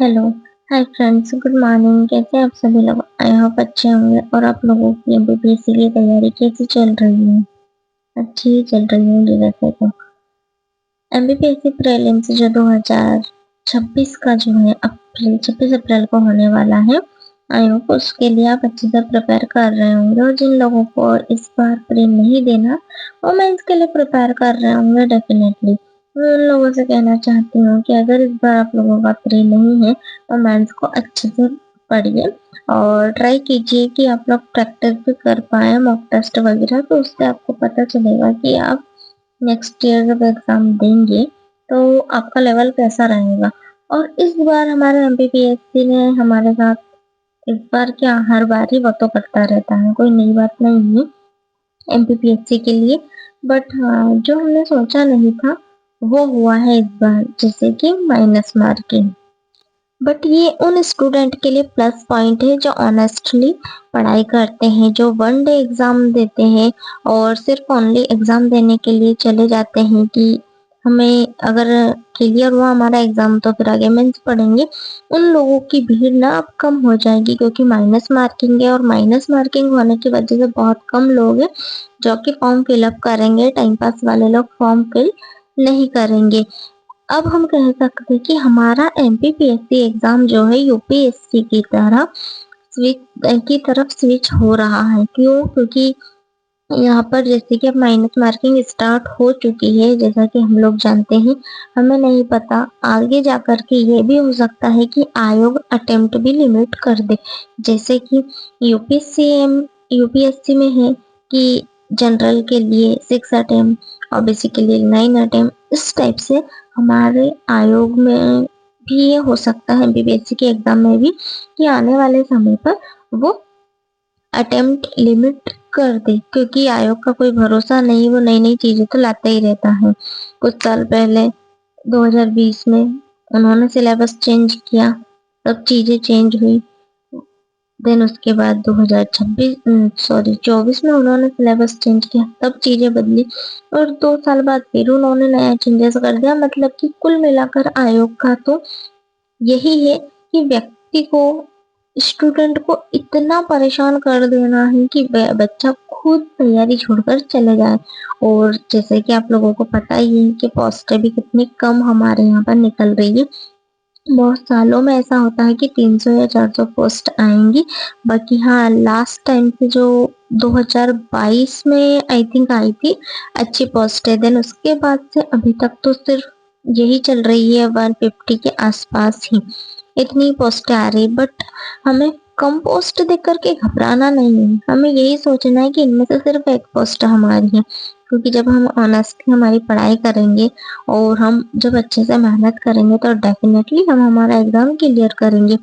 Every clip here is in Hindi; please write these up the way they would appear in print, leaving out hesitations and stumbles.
Hello. Hi friends, good morning. कैसे हैं आप सभी लोग? आई होप अच्छे होंगे। और आप लोगों की एमपीपीएससी की तैयारी कैसी चल रही है? अच्छी ही चल रही होगी वैसे तो। एमपीपीएससी प्रीलिम्स जो 2026 का जो है अप्रैल 26 अप्रैल को होने वाला है, आई होप उसके लिए आप अच्छे से प्रिपेयर कर रहे होंगे। और जिन लोगों को इस बार प्री नहीं देना, वो मेंस के लिए प्रिपेयर कर रहे होंगे डेफिनेटली। मैं उन लोगों से कहना चाहती हूँ कि अगर इस बार आप लोगों का प्री नहीं है तो मेंस को अच्छे से पढ़िए और ट्राई कीजिए कि आप लोग प्रैक्टिस भी कर पाए मॉक टेस्ट वगैरह। तो उससे आपको पता चलेगा कि आप नेक्स्ट ईयर जब एग्जाम देंगे तो आपका लेवल कैसा रहेगा। और इस बार हमारे एमपीपीएससी ने हमारे साथ, इस बार क्या हर बार ही वो तो करता रहता है, कोई नई बात नहीं है एमपीपीएससी के लिए। बट हाँ, जो हमने सोचा नहीं था वो हुआ है इस बार, जैसे कि माइनस मार्किंग। बट ये उन स्टूडेंट के लिए प्लस पॉइंट है जो ऑनेस्टली पढ़ाई करते हैं, जो वन डे एग्जाम देते हैं और सिर्फ ओनली एग्जाम देने के लिए चले जाते हैं कि हमें अगर क्लियर हुआ हमारा एग्जाम तो फिर आगे मेंस पढ़ेंगे। उन लोगों की भीड़ ना अब कम हो जाएगी, क्योंकि माइनस मार्किंग है और माइनस मार्किंग होने की वजह से बहुत कम लोग हैं जो कि फॉर्म फिलअप करेंगे। टाइम पास वाले लोग फॉर्म फिल नहीं करेंगे। अब हम कह सकते हैं कि हमारा एमपीपीएससी एग्जाम जो है यूपीएससी की तरह की तरफ स्विच हो रहा है। क्यों? क्योंकि यहाँ पर जैसे कि अब माइनस मार्किंग स्टार्ट हो चुकी है, जैसा कि हम लोग जानते हैं। हमें नहीं पता आगे जाकर के ये भी हो सकता है कि आयोग अटेम्प्ट भी लिमिट कर दे, जैसे कि यूपीएससी में है कि जनरल के लिए 6 अटेम्प्ट, ओबीसी के लिए 9 अटेम्प्ट। इस टाइप से हमारे आयोग में भी ये हो सकता है, एमपीपीएससी के एग्जाम में भी, कि आने वाले समय पर वो अटेम्प्ट लिमिट कर दे। क्योंकि आयोग का कोई भरोसा नहीं, वो नई नई चीजें तो लाता ही रहता है। कुछ साल पहले 2020 में उन्होंने सिलेबस चेंज किया, तब चीजें चेंज हुई। देन उसके बाद 24 में उन्होंने सिलेबस चेंज किया, तब चीजें बदली। और 2 साल बाद फिर उन्होंने नया चेंजेस कर दिया। मतलब कि कुल मिलाकर आयोग का तो यही है कि व्यक्ति को, स्टूडेंट को इतना परेशान कर देना है कि बच्चा खुद तैयारी छोड़कर चले जाए। और जैसे कि आप लोगों को पता ही है कि पोस्टें भी कितनी कम हमारे यहाँ पर निकल रही है। बहुत सालों में ऐसा होता है कि 300 या 400 पोस्ट आएंगी। बाकी हाँ, लास्ट टाइम से जो 2022 में आई थिंक आई थी अच्छी पोस्ट है। देन उसके बाद से अभी तक तो सिर्फ यही चल रही है 150 के आसपास ही, इतनी पोस्टें आ रही। बट हमें कम पोस्ट देख करके घबराना नहीं है, हमें यही सोचना है कि इनमें से सिर्फ एक पोस्ट हमारी है। क्योंकि जब हम ऑनेस्टली हमारी पढ़ाई करेंगे और हम जब अच्छे से मेहनत करेंगे तो डेफिनेटली हम हमारा एग्जाम क्लियर करेंगे।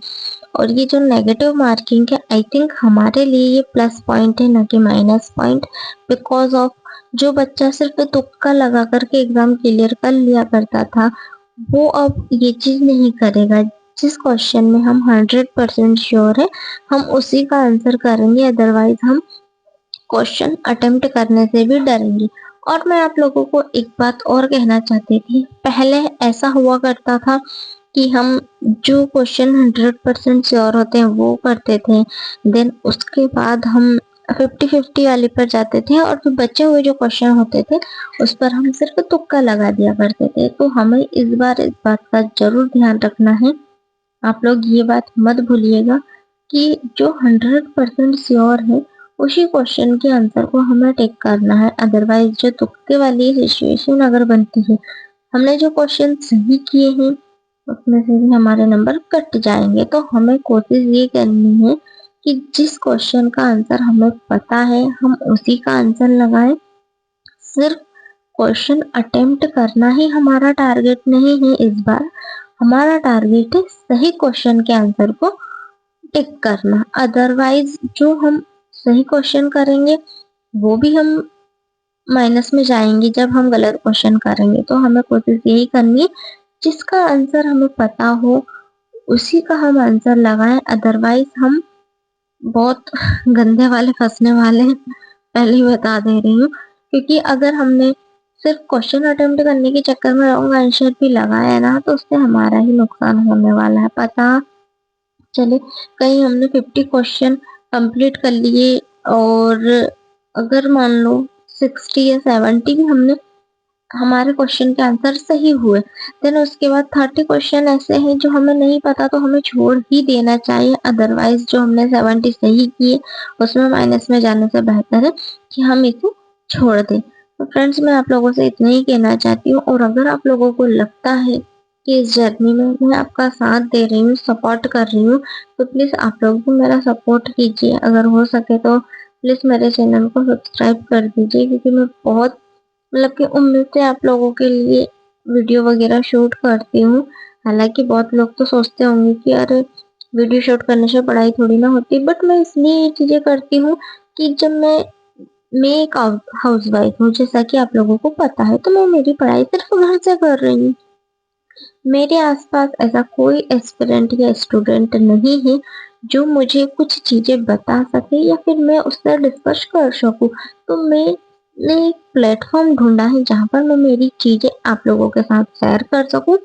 और ये जो नेगेटिव मार्किंग है, आई थिंक हमारे लिए ये प्लस पॉइंट है, ना कि माइनस पॉइंट। बिकॉज ऑफ जो बच्चा सिर्फ तुक्का लगा करके एग्जाम क्लियर कर लिया करता था, वो अब ये चीज नहीं करेगा। जिस क्वेश्चन में हम 100% श्योर है, हम उसी का आंसर करेंगे। अदरवाइज हम क्वेश्चन अटेम्प्ट करने से भी डरेंगे। और मैं आप लोगों को एक बात और कहना चाहती थी। पहले ऐसा हुआ करता था कि हम जो क्वेश्चन 100% श्योर होते हैं वो करते थे, देन उसके बाद हम 50-50 वाले पर जाते थे और फिर बचे हुए जो क्वेश्चन होते थे उस पर हम सिर्फ तुक्का लगा दिया करते थे। तो हमें इस बार इस बात का जरूर ध्यान रखना है। आप लोग ये बात मत भूलिएगा कि जो 100% श्योर है उसी क्वेश्चन के आंसर को हमें टिक करना है। अदरवाइज जो तुक्के वाली सिचुएशन अगर बनती है, हमने जो क्वेश्चन सही किए हैं उसमें से भी हमारे नंबर कट जाएंगे। तो हमें कोशिश ये करनी है कि जिस क्वेश्चन का आंसर हमें पता है हम उसी का आंसर लगाएं। सिर्फ क्वेश्चन अटेम्प्ट करना ही हमारा टारगेट नहीं है इस बार। हमारा टारगेट है सही क्वेश्चन के आंसर को टिक करना। अदरवाइज जो हम सही क्वेश्चन करेंगे वो भी हम माइनस में जाएंगे जब हम गलत क्वेश्चन करेंगे। तो हमें कोशिश यही करनी है जिसका आंसर हमें पता हो उसी का हम आंसर लगाएं। अदरवाइज हम बहुत गंदे वाले फंसने वाले हैं, पहले ही बता दे रही हूँ। क्योंकि अगर हमने सिर्फ क्वेश्चन अटेम्प्ट करने के चक्कर में रॉन्ग आंसर भी लगाया ना तो उससे हमारा ही नुकसान होने वाला है। पता चले कहीं हमने 50 क्वेश्चन कंप्लीट कर लिए और अगर मान लो 60 या 70 भी हमने हमारे क्वेश्चन के आंसर सही हुए, देन उसके बाद 30 क्वेश्चन ऐसे हैं जो हमें नहीं पता तो हमें छोड़ ही देना चाहिए। अदरवाइज जो हमने 70 सही किए उसमें माइनस में जाने से बेहतर है कि हम इसे छोड़ दें। तो फ्रेंड्स मैं आप लोगों से इतना ही कहना चाहती हूँ, और अगर आप लोगों को लगता है कि इस जर्नी में मैं आपका साथ दे रही हूँ, सपोर्ट कर रही हूँ, तो प्लीज आप लोग भी मेरा सपोर्ट कीजिए। अगर हो सके तो प्लीज मेरे चैनल को सब्सक्राइब कर दीजिए, क्योंकि मैं बहुत मतलब कि उम्मीद से आप लोगों के लिए वीडियो वगैरह शूट करती हूँ। हालांकि बहुत लोग तो सोचते होंगे कि अरे वीडियो शूट करने से पढ़ाई थोड़ी ना होती, बट मैं इसलिए ये चीजें करती हूँ कि जब मैं एक हाउस वाइफ हूँ, जैसा कि आप लोगों को पता है, तो मैं मेरी पढ़ाई सिर्फ घर से कर रही हूँ। मेरे आसपास ऐसा कोई एस्पिरेंट या स्टूडेंट नहीं है जो मुझे कुछ चीजें बता सके या फिर मैं उससे डिस्कस कर सकूं। तो मैंने एक प्लेटफॉर्म ढूंढा है जहां पर मैं मेरी चीजें आप लोगों के साथ शेयर कर सकूं,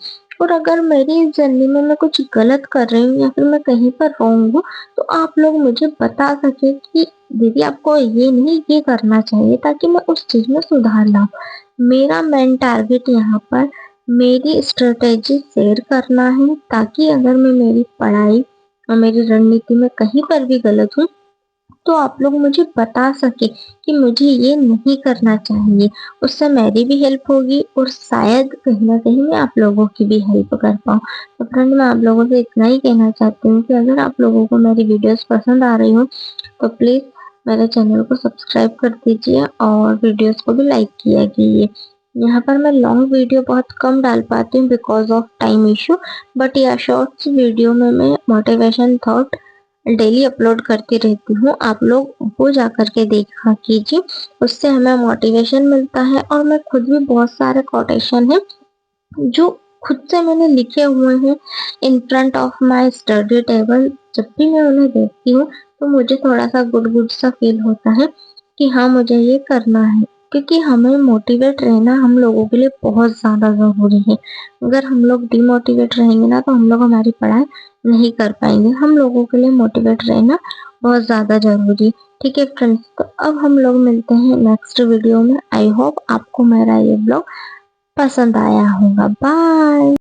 और अगर मेरी इस जर्नी में मैं कुछ गलत कर रही हूँ या फिर मैं कहीं पर रॉन्ग हूँ तो आप लोग मुझे बता सके कि दीदी आपको ये नहीं ये करना चाहिए, ताकि मैं उस चीज में सुधार लाऊं। मेरा मेन टारगेट यहाँ पर मेरी स्ट्रेटेजी शेयर करना है, ताकि अगर मैं मेरी पढ़ाई और मेरी रणनीति में कहीं पर भी गलत हूँ तो आप लोग मुझे बता सके कि मुझे ये नहीं करना चाहिए। उससे मेरी भी हेल्प होगी और शायद कहीं ना कहीं मैं आप लोगों की भी हेल्प कर पाऊँ। तो फ्रेंड मैं आप लोगों से इतना ही कहना चाहती हूँ कि अगर आप लोगों को मेरी वीडियोस पसंद आ रही हो तो प्लीज मेरे चैनल को सब्सक्राइब कर दीजिए और वीडियोस को भी लाइक किया कीजिए। यहाँ पर मैं लॉन्ग वीडियो बहुत कम डाल पाती हूँ because of time issue, but या शॉर्ट्स वीडियो में मैं मोटिवेशन थॉट डेली अपलोड करती रहती हूँ। आप लोग वो जा करके देखा कीजिए, उससे हमें मोटिवेशन मिलता है। और मैं खुद भी बहुत सारे कोटेशन है जो खुद से मैंने लिखे हुए हैं in front of my study table. जब भी मैं उन्हें देखती हूँ तो मुझे थोड़ा सा गुड गुड सा फील होता है कि हाँ मुझे ये करना है, क्योंकि हमें मोटिवेट रहना हम लोगों के लिए बहुत ज्यादा जरूरी है। अगर हम लोग डिमोटिवेट रहेंगे ना तो हम लोग हमारी पढ़ाई नहीं कर पाएंगे। हम लोगों के लिए मोटिवेट रहना बहुत ज्यादा जरूरी है। ठीक है फ्रेंड्स, तो अब हम लोग मिलते हैं नेक्स्ट वीडियो में। आई होप आपको मेरा ये ब्लॉग पसंद आया होगा। बाय।